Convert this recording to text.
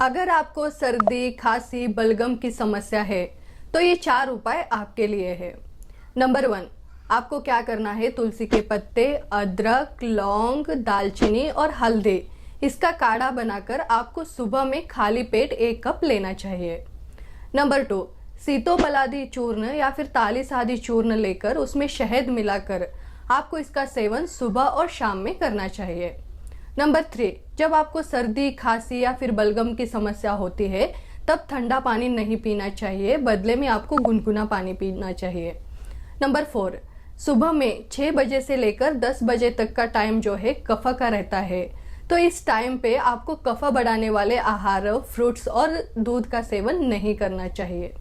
अगर आपको सर्दी, खांसी, बलगम की समस्या है तो ये 4 उपाय आपके लिए है। नंबर 1, आपको क्या करना है, तुलसी के पत्ते, अदरक, लौंग, दालचीनी और हल्दी, इसका काढ़ा बनाकर आपको सुबह में खाली पेट 1 कप लेना चाहिए। नंबर 2, सीतोपलादी चूर्ण या फिर तालीस आदि चूर्ण लेकर उसमें शहद मिलाकर आपको इसका सेवन सुबह और शाम में करना चाहिए। नंबर 3, जब आपको सर्दी, खांसी या फिर बलगम की समस्या होती है तब ठंडा पानी नहीं पीना चाहिए, बदले में आपको गुनगुना पानी पीना चाहिए। नंबर 4, सुबह में 6 बजे से लेकर 10 बजे तक का टाइम जो है कफ का रहता है, तो इस टाइम पे आपको कफ बढ़ाने वाले आहार, फ्रूट्स और दूध का सेवन नहीं करना चाहिए।